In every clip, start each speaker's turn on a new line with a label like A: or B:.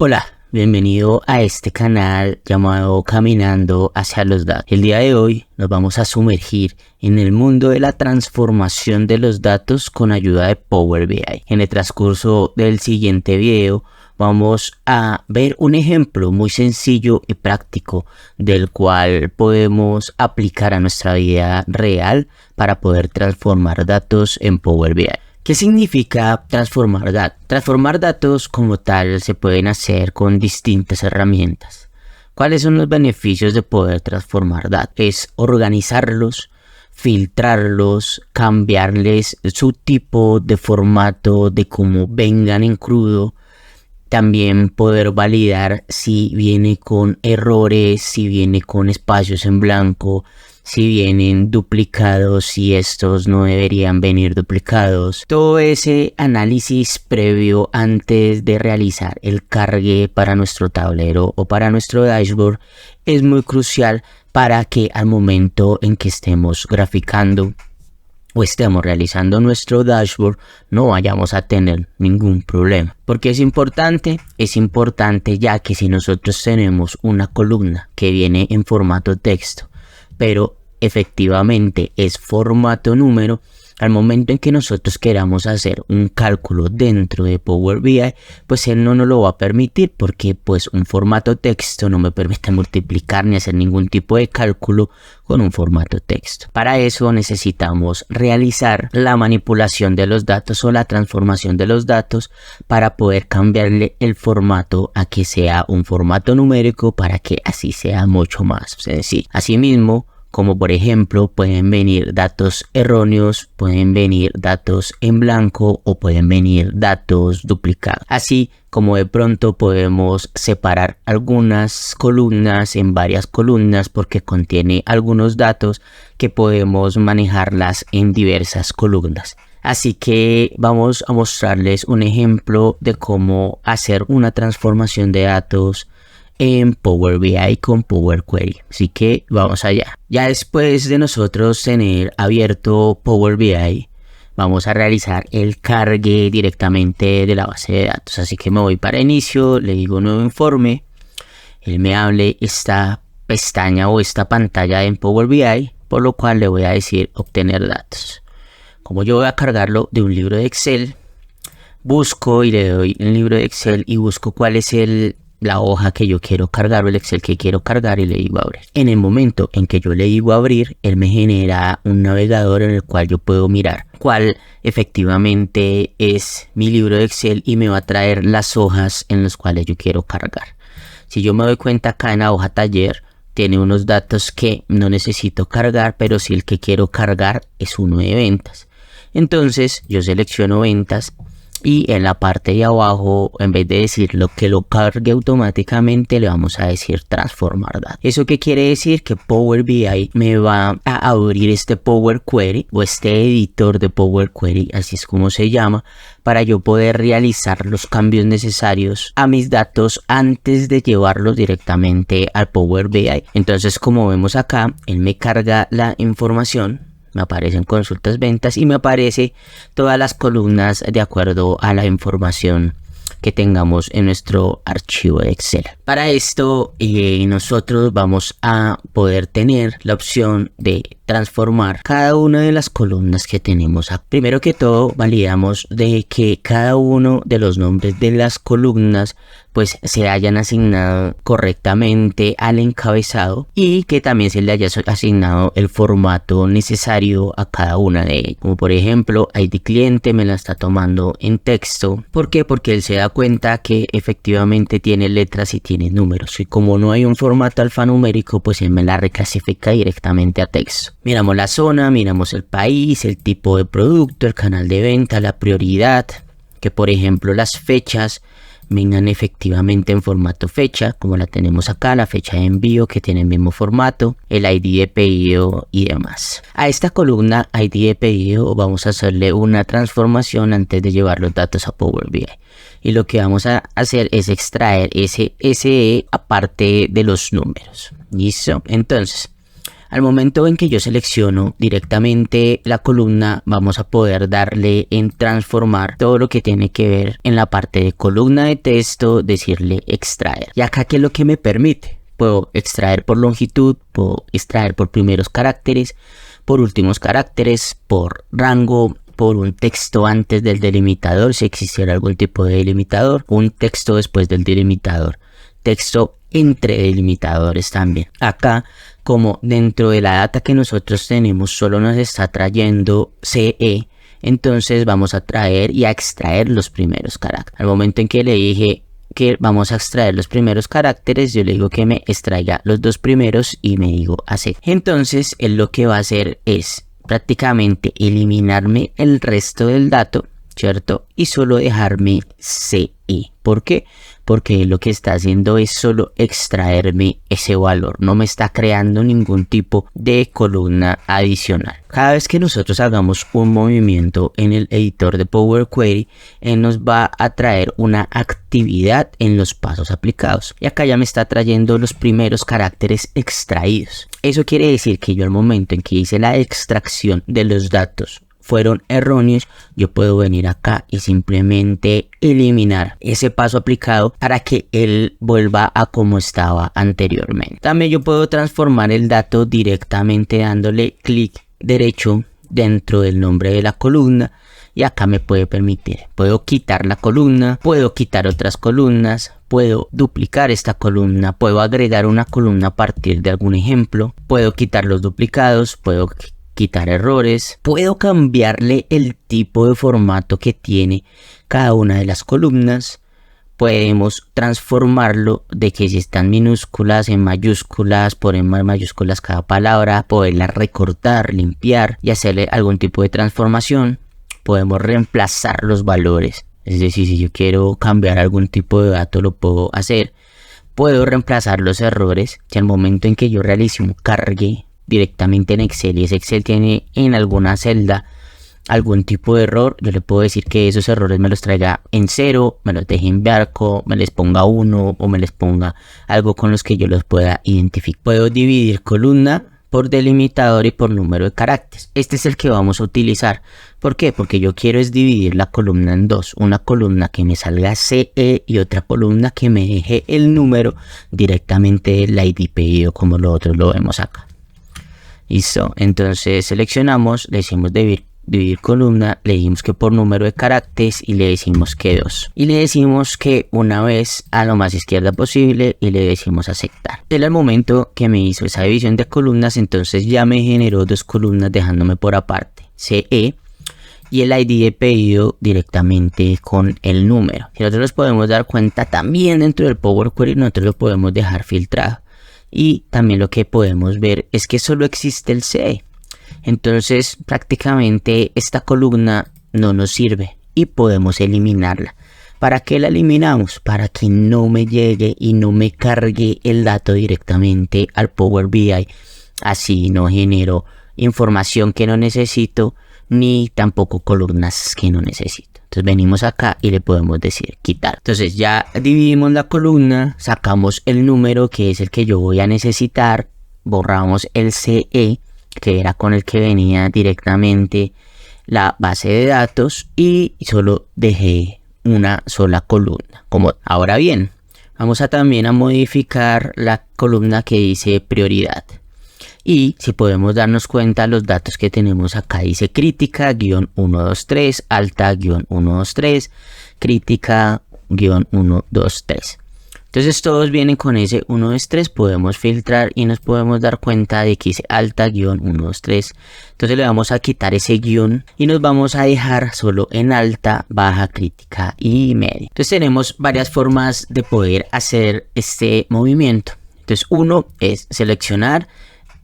A: Hola, bienvenido a este canal llamado Caminando hacia los datos. El día de hoy nos vamos a sumergir en el mundo de la transformación de los datos con ayuda de Power BI. En el transcurso del siguiente video vamos a ver un ejemplo muy sencillo y práctico del cual podemos aplicar a nuestra vida real para poder transformar datos en Power BI. ¿Qué significa transformar datos? Transformar datos como tal se pueden hacer con distintas herramientas. ¿Cuáles son los beneficios de poder transformar datos? Es organizarlos, filtrarlos, cambiarles su tipo de formato, de cómo vengan en crudo. También poder validar si viene con errores, si viene con espacios en blanco, si vienen duplicados, si estos no deberían venir duplicados. Todo ese análisis previo antes de realizar el cargue para nuestro tablero o para nuestro dashboard es muy crucial para que al momento en que estemos graficando o estemos realizando nuestro dashboard no vayamos a tener ningún problema. ¿Por qué es importante? Es importante ya que si nosotros tenemos una columna que viene en formato texto, pero efectivamente es formato número, al momento en que nosotros queramos hacer un cálculo dentro de Power BI, pues él no nos lo va a permitir porque pues un formato texto no me permite multiplicar ni hacer ningún tipo de cálculo con un formato texto. Para eso necesitamos realizar la manipulación de los datos o la transformación de los datos para poder cambiarle el formato a que sea un formato numérico para que así sea mucho más sencillo. Asimismo, como por ejemplo pueden venir datos erróneos, pueden venir datos en blanco o pueden venir datos duplicados. Así como de pronto podemos separar algunas columnas en varias columnas porque contiene algunos datos que podemos manejarlas en diversas columnas. Así que vamos a mostrarles un ejemplo de cómo hacer una transformación de datos en Power BI con Power Query. Así que vamos allá. Ya después de nosotros tener abierto Power BI, vamos a realizar el cargue directamente de la base de datos. Así que me voy para inicio, le digo nuevo informe, él me abre esta pestaña o esta pantalla en Power BI, por lo cual le voy a decir obtener datos. Como yo voy a cargarlo de un libro de Excel, busco y le doy el libro de Excel y busco cuál es la hoja que yo quiero cargar o el Excel que quiero cargar y le digo abrir. En el momento en que yo le digo abrir, él me genera un navegador en el cual yo puedo mirar cuál efectivamente es mi libro de Excel y me va a traer las hojas en las cuales yo quiero cargar. Si yo me doy cuenta acá en la hoja taller, tiene unos datos que no necesito cargar, pero si el que quiero cargar es uno de ventas. Entonces yo selecciono ventas y en la parte de abajo, en vez de decir lo que lo cargue automáticamente, le vamos a decir transformar datos. ¿Eso qué quiere decir? Que Power BI me va a abrir este Power Query o este editor de Power Query, así es como se llama, para yo poder realizar los cambios necesarios a mis datos antes de llevarlos directamente al Power BI. Entonces, como vemos acá, él me carga la información. Me aparecen consultas ventas y me aparece todas las columnas de acuerdo a la información que tengamos en nuestro archivo de Excel. Para esto nosotros vamos a poder tener la opción de transformar cada una de las columnas que tenemos acá. Primero que todo validamos de que cada uno de los nombres de las columnas pues se hayan asignado correctamente al encabezado y que también se le haya asignado el formato necesario a cada una de ellas. Como por ejemplo, ID cliente me la está tomando en texto. ¿Por qué? Porque él se da cuenta que efectivamente tiene letras y tiene números. Y como no hay un formato alfanumérico, pues él me la reclasifica directamente a texto. Miramos la zona, miramos el país, el tipo de producto, el canal de venta, la prioridad, que por ejemplo las fechas vengan efectivamente en formato fecha, como la tenemos acá, la fecha de envío que tiene el mismo formato, el ID de pedido y demás. A esta columna ID de pedido vamos a hacerle una transformación antes de llevar los datos a Power BI. Y lo que vamos a hacer es extraer ese SE aparte de los números. ¿Listo? Entonces, Al momento en que yo selecciono directamente la columna, vamos a poder darle en transformar todo lo que tiene que ver en la parte de columna de texto, decirle extraer. Y acá, ¿qué es lo que me permite? Puedo extraer por longitud, puedo extraer por primeros caracteres, por últimos caracteres, por rango, por un texto antes del delimitador, si existiera algún tipo de delimitador, un texto después del delimitador, texto entre delimitadores también. Acá, como dentro de la data que nosotros tenemos solo nos está trayendo CE, entonces vamos a traer y a extraer los primeros caracteres. Al momento en que le dije que vamos a extraer los primeros caracteres, yo le digo que me extraiga los dos primeros y me digo así. Entonces él lo que va a hacer es prácticamente eliminarme el resto del dato, ¿cierto? Y solo dejarme CE. ¿Por qué? Porque lo que está haciendo es solo extraerme ese valor, no me está creando ningún tipo de columna adicional. Cada vez que nosotros hagamos un movimiento en el editor de Power Query, él nos va a traer una actividad en los pasos aplicados. Y acá ya me está trayendo los primeros caracteres extraídos. Eso quiere decir que yo al momento en que hice la extracción de los datos fueron erróneos, yo puedo venir acá y simplemente eliminar ese paso aplicado para que él vuelva a como estaba anteriormente. También yo puedo transformar el dato directamente dándole clic derecho dentro del nombre de la columna y acá me puede permitir, puedo quitar la columna, puedo quitar otras columnas, puedo duplicar esta columna, puedo agregar una columna a partir de algún ejemplo, puedo quitar los duplicados, puedo quitar errores, puedo cambiarle el tipo de formato que tiene cada una de las columnas, podemos transformarlo de que si están minúsculas en mayúsculas, poner más mayúsculas cada palabra, poderla recortar, limpiar y hacerle algún tipo de transformación. Podemos reemplazar los valores, es decir, si yo quiero cambiar algún tipo de dato lo puedo hacer. Puedo reemplazar los errores, si al momento en que yo realice un cargue directamente en Excel y ese Excel tiene en alguna celda algún tipo de error, yo le puedo decir que esos errores me los traiga en 0, me los deje en blanco, me les ponga 1 o me les ponga algo con los que yo los pueda identificar. Puedo dividir columna por delimitador y por número de caracteres. Este es el que vamos a utilizar. ¿Por qué? Porque yo quiero es dividir la columna en dos. Una columna que me salga CE y otra columna que me deje el número directamente del ID pedido, como lo otro lo vemos acá. Listo, entonces seleccionamos, le decimos dividir columna, le decimos que por número de caracteres y le decimos que 2. Y le decimos que una vez a lo más izquierda posible y le decimos aceptar. En el momento que me hizo esa división de columnas, entonces ya me generó dos columnas dejándome por aparte CE y el ID de pedido directamente con el número. Si nosotros nos podemos dar cuenta también dentro del Power Query, nosotros lo podemos dejar filtrado. Y también lo que podemos ver es que solo existe el CE. Entonces prácticamente esta columna no nos sirve y podemos eliminarla. ¿Para qué la eliminamos? Para que no me llegue y no me cargue el dato directamente al Power BI. Así no genero información que no necesito ni tampoco columnas que no necesito. Entonces venimos acá y le podemos decir quitar. Entonces ya dividimos la columna, sacamos el número que es el que yo voy a necesitar, borramos el CE que era con el que venía directamente la base de datos y solo dejé una sola columna. Ahora bien, vamos a también a modificar la columna que dice prioridad. Y si podemos darnos cuenta, los datos que tenemos acá dice crítica, -123, alta, -123, crítica, -123. Entonces todos vienen con ese 123, podemos filtrar y nos podemos dar cuenta de que dice alta, -123. Entonces le vamos a quitar ese guión y nos vamos a dejar solo en alta, baja, crítica y media. Entonces tenemos varias formas de poder hacer este movimiento. Entonces uno es seleccionar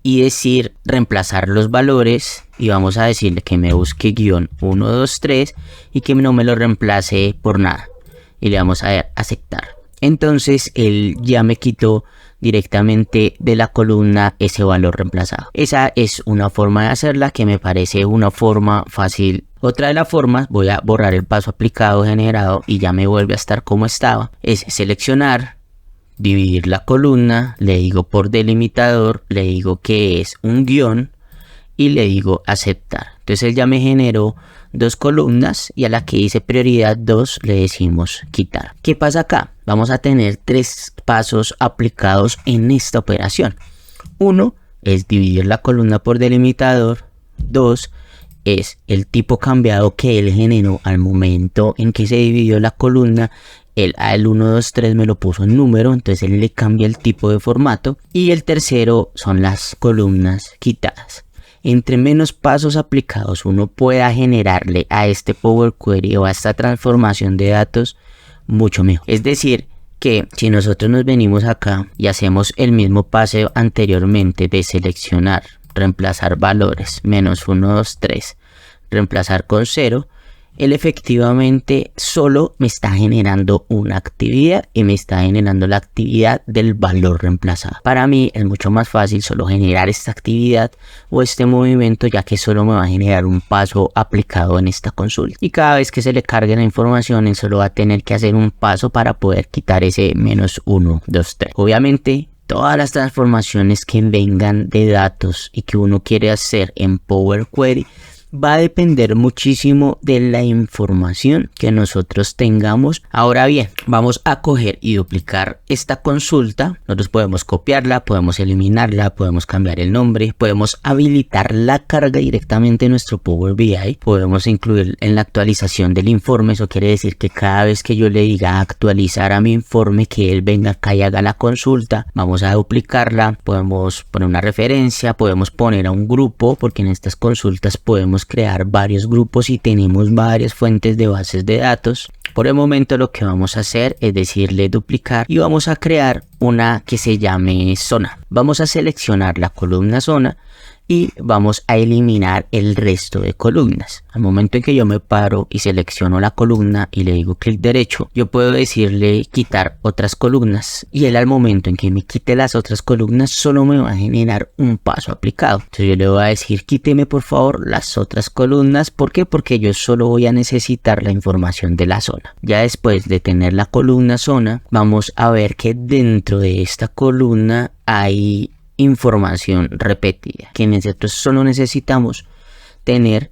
A: y decir reemplazar los valores y vamos a decirle que me busque -123 y que no me lo reemplace por nada y le vamos a dar aceptar. Entonces él ya me quitó directamente de la columna ese valor reemplazado. Esa es una forma de hacerla que me parece una forma fácil. Otra de las formas, voy a borrar el paso aplicado generado y ya me vuelve a estar como estaba, es seleccionar, dividir la columna, le digo por delimitador, le digo que es un guión y le digo aceptar. Entonces él ya me generó 2 columnas y a la que dice prioridad 2 le decimos quitar. ¿Qué pasa acá? Vamos a tener 3 pasos aplicados en esta operación. 1 es dividir la columna por delimitador. 2 es el tipo cambiado que él generó al momento en que se dividió la columna. El 1, 2, 3 me lo puso en número, entonces él le cambia el tipo de formato. Y el tercero son las columnas quitadas. Entre menos pasos aplicados uno pueda generarle a este Power Query o a esta transformación de datos, mucho mejor. Es decir, que si nosotros nos venimos acá y hacemos el mismo paso anteriormente de seleccionar, reemplazar valores, menos 1, 2, 3, reemplazar con 0, él efectivamente solo me está generando una actividad y me está generando la actividad del valor reemplazado. Para mí es mucho más fácil solo generar esta actividad o este movimiento, ya que solo me va a generar un paso aplicado en esta consulta. Y cada vez que se le cargue la información, él solo va a tener que hacer un paso para poder quitar ese menos 1, 2, 3. Obviamente, todas las transformaciones que vengan de datos y que uno quiere hacer en Power Query va a depender muchísimo de la información que nosotros tengamos. Ahora bien, vamos a coger y duplicar esta consulta. Nosotros podemos copiarla, podemos eliminarla, podemos cambiar el nombre, podemos habilitar la carga directamente en nuestro Power BI, podemos incluir en la actualización del informe. Eso quiere decir que cada vez que yo le diga actualizar a mi informe, que él venga acá y haga la consulta. Vamos a duplicarla, podemos poner una referencia, podemos poner a un grupo, porque en estas consultas podemos crear varios grupos y tenemos varias fuentes de bases de datos. Por el momento lo que vamos a hacer es decirle duplicar y vamos a crear una que se llame zona. Vamos a seleccionar la columna zona y vamos a eliminar el resto de columnas. Al momento en que yo me paro y selecciono la columna y le digo clic derecho, yo puedo decirle quitar otras columnas y él al momento en que me quite las otras columnas solo me va a generar un paso aplicado. Entonces yo le voy a decir quíteme por favor las otras columnas. ¿Por qué? Porque yo solo voy a necesitar la información de la zona. Ya después de tener la columna zona, vamos a ver que dentro de esta columna hay información repetida, que nosotros solo necesitamos tener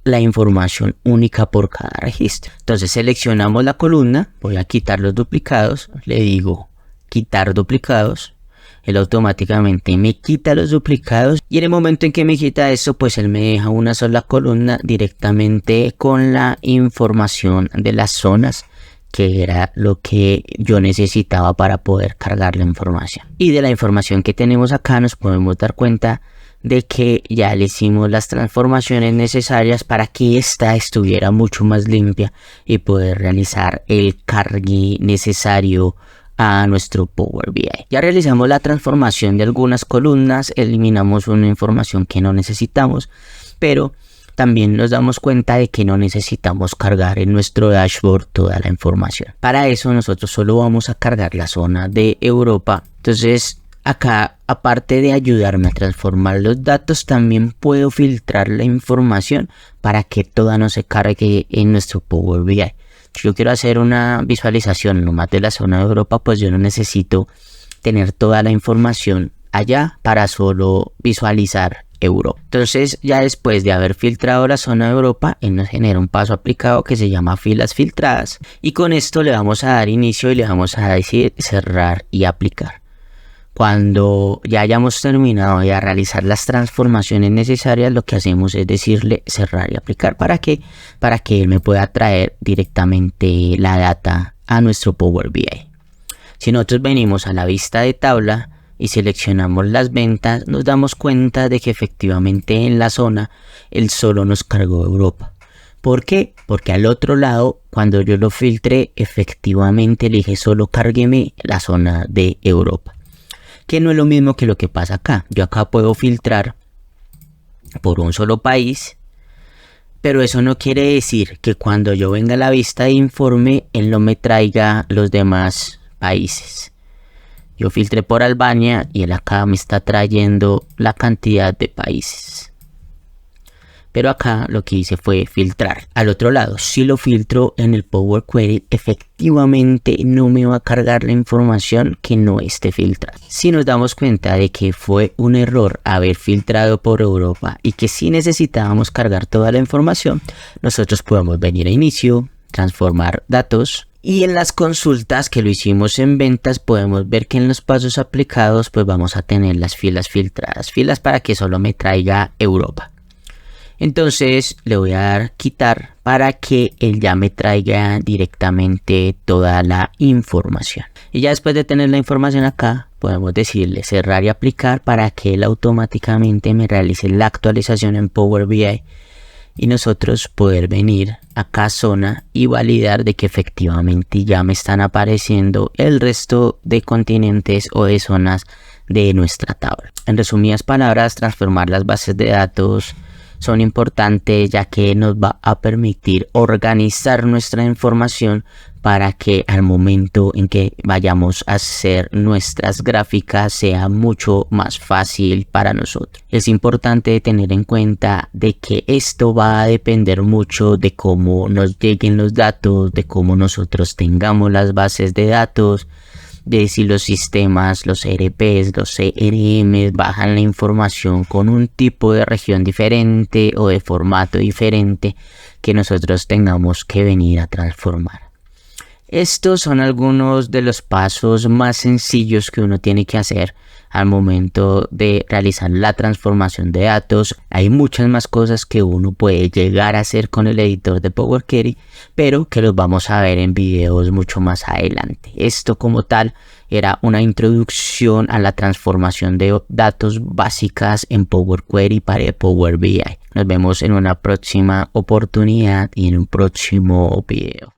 A: la información única por cada registro. Entonces seleccionamos la columna, voy a quitar los duplicados, le digo quitar duplicados, él automáticamente me quita los duplicados y en el momento en que me quita eso, pues él me deja una sola columna directamente con la información de las zonas, que era lo que yo necesitaba para poder cargar la información. Y de la información que tenemos acá nos podemos dar cuenta de que ya le hicimos las transformaciones necesarias para que esta estuviera mucho más limpia y poder realizar el cargue necesario a nuestro Power BI. Ya realizamos la transformación de algunas columnas, eliminamos una información que no necesitamos, pero también nos damos cuenta de que no necesitamos cargar en nuestro dashboard toda la información. Para eso nosotros solo vamos a cargar la zona de Europa. Entonces acá, aparte de ayudarme a transformar los datos, también puedo filtrar la información para que toda no se cargue en nuestro Power BI. Si yo quiero hacer una visualización nomás de la zona de Europa, pues yo no necesito tener toda la información allá para solo visualizar Europa. Entonces ya después de haber filtrado la zona de Europa, él nos genera un paso aplicado que se llama filas filtradas y con esto le vamos a dar inicio y le vamos a decir cerrar y aplicar. Cuando ya hayamos terminado de realizar las transformaciones necesarias, lo que hacemos es decirle cerrar y aplicar. ¿Para qué? Para que él me pueda traer directamente la data a nuestro Power BI. Si nosotros venimos a la vista de tabla y seleccionamos las ventas, nos damos cuenta de que efectivamente en la zona él solo nos cargó Europa. ¿Por qué? Porque al otro lado, cuando yo lo filtré, efectivamente le dije solo cárgueme la zona de Europa, que no es lo mismo que lo que pasa acá. Yo acá puedo filtrar por un solo país, pero eso no quiere decir que cuando yo venga a la vista de informe, él no me traiga los demás países. Yo filtré por Albania y él acá me está trayendo la cantidad de países. Pero acá lo que hice fue filtrar. Al otro lado, si lo filtro en el Power Query, efectivamente no me va a cargar la información que no esté filtrada. Si nos damos cuenta de que fue un error haber filtrado por Europa y que si necesitábamos cargar toda la información, nosotros podemos venir a inicio, transformar datos. Y en las consultas que lo hicimos en ventas podemos ver que en los pasos aplicados pues vamos a tener las filas filtradas, filas para que solo me traiga Europa. Entonces le voy a dar quitar para que él ya me traiga directamente toda la información. Y ya después de tener la información acá podemos decirle cerrar y aplicar para que él automáticamente me realice la actualización en Power BI. Y nosotros poder venir acá a zona y validar de que efectivamente ya me están apareciendo el resto de continentes o de zonas de nuestra tabla. En resumidas palabras, transformar las bases de datos son importantes ya que nos va a permitir organizar nuestra información para que al momento en que vayamos a hacer nuestras gráficas sea mucho más fácil para nosotros. Es importante tener en cuenta de que esto va a depender mucho de cómo nos lleguen los datos, de cómo nosotros tengamos las bases de datos, de si los sistemas, los ERPs, los CRM bajan la información con un tipo de región diferente o de formato diferente que nosotros tengamos que venir a transformar. Estos son algunos de los pasos más sencillos que uno tiene que hacer al momento de realizar la transformación de datos. Hay muchas más cosas que uno puede llegar a hacer con el editor de Power Query, pero que los vamos a ver en videos mucho más adelante. Esto como tal era una introducción a la transformación de datos básicas en Power Query para Power BI. Nos vemos en una próxima oportunidad y en un próximo video.